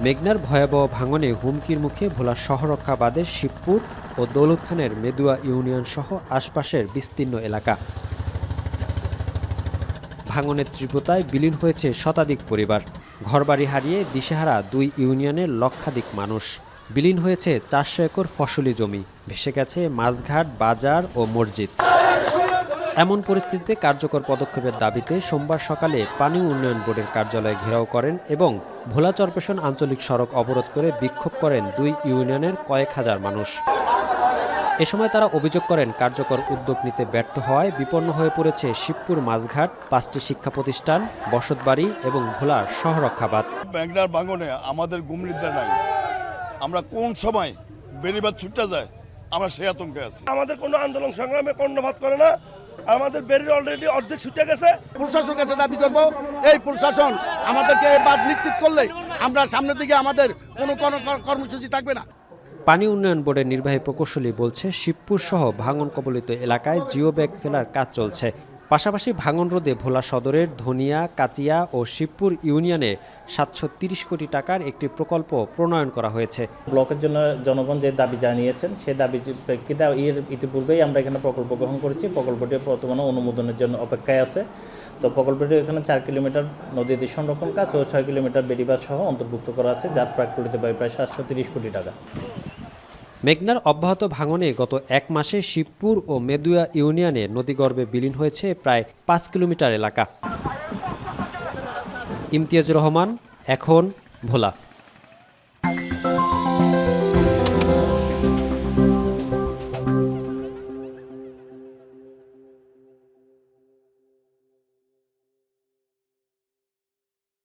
মেঘনার ভয়াবহ ভাঙনে হুমকির মুখে ভোলা শহররক্ষা বাদের শিবপুর ও দৌলতখানের মেদুয়া ইউনিয়ন সহ আশপাশের বিস্তীর্ণ এলাকা। ভাঙনের তীব্রতায় বিলীন হয়েছে শতাধিক পরিবার। ঘরবাড়ি হারিয়ে দিশেহারা দুই ইউনিয়নের লক্ষাধিক মানুষ। বিলীন হয়েছে ৪০০ একর ফসলি জমি, ভেসে গেছে মাছঘাট, বাজার ও মসজিদ। এমন পরিস্থিতিতে কার্যকর পদক্ষেপের দাবিতে সোমবার সকালে পানি উন্নয়ন বোর্ডের কার্যালয় ঘেরাও করেন এবং ভোলা চরপেশন আঞ্চলিক সড়ক অবরোধ করে বিক্ষোভ করেন দুই ইউনিয়নের কয়েক হাজার মানুষ। এ সময় তারা অভিযোগ করেন কার্যকর উদ্যোগ নিতে ব্যর্থ হওয়ায় বিপন্ন হয়ে পড়েছে শিবপুর মাছঘাট, ৫টি শিক্ষা প্রতিষ্ঠান, বসতবাড়ি এবং ভোলার শহররক্ষাবাদ। মেঘনার ভাঙনে আমাদের ঘুমনিদ্রা নাই। আমরা কোন সময় বেড়িবাদ ছুটতে যায় আমরা সেই আতঙ্কে আছি। আমাদের কোনো আন্দোলন সংগ্রামে কর্ণপাত করে না। আমাদের বেরির অলরেডি অর্ধেক ছুটে গেছে। প্রশাসনের কাছে দাবি করব, এই প্রশাসন আমাদেরকে বাদ নিশ্চিত করলে আমরা সামনের দিকে আমাদের কোনো কর্মসূচি থাকবে না। পানি উন্নয়ন বোর্ডের নির্বাহী প্রকৌশলী বলছে, শিবপুর সহ ভাঙন কবলিত এলাকায় জিও ব্যাগ ফেলার কাজ চলছে। পাশাপাশি ভাঙন রোধে ভোলা সদরের ধনিয়া, কাচিয়া ও শিবপুর ইউনিয়নে ৭৩০ কোটি টাকার একটি প্রকল্প প্রণয়ন করা হয়েছে। ব্লকের জন্য জনগণ যে দাবি জানিয়েছেন সেই দাবির প্রেক্ষিতে ইতিপূর্বেই আমরা এখানে প্রকল্প গ্রহণ করেছি। প্রকল্পটি বর্তমানে অনুমোদনের জন্য অপেক্ষায় আছে। তো প্রকল্পটি এখানে 4 কিলোমিটার নদী সংরক্ষণ কাজ ও 6 কিলোমিটার বেড়িবাঁধ সহ অন্তর্ভুক্ত করা আছে, যার প্রাকৃতিক ব্যয় প্রায় ৭৩০ কোটি টাকা। মেঘনার অব্যাহত ভাঙনে গত এক মাসে শিবপুর ও মেদুয়া ইউনিয়নে নদীগর্ভে বিলীন হয়েছে প্রায় ৫ কিলোমিটার এলাকা। ইমতিয়াজুর রহমান, এখন, ভোলা।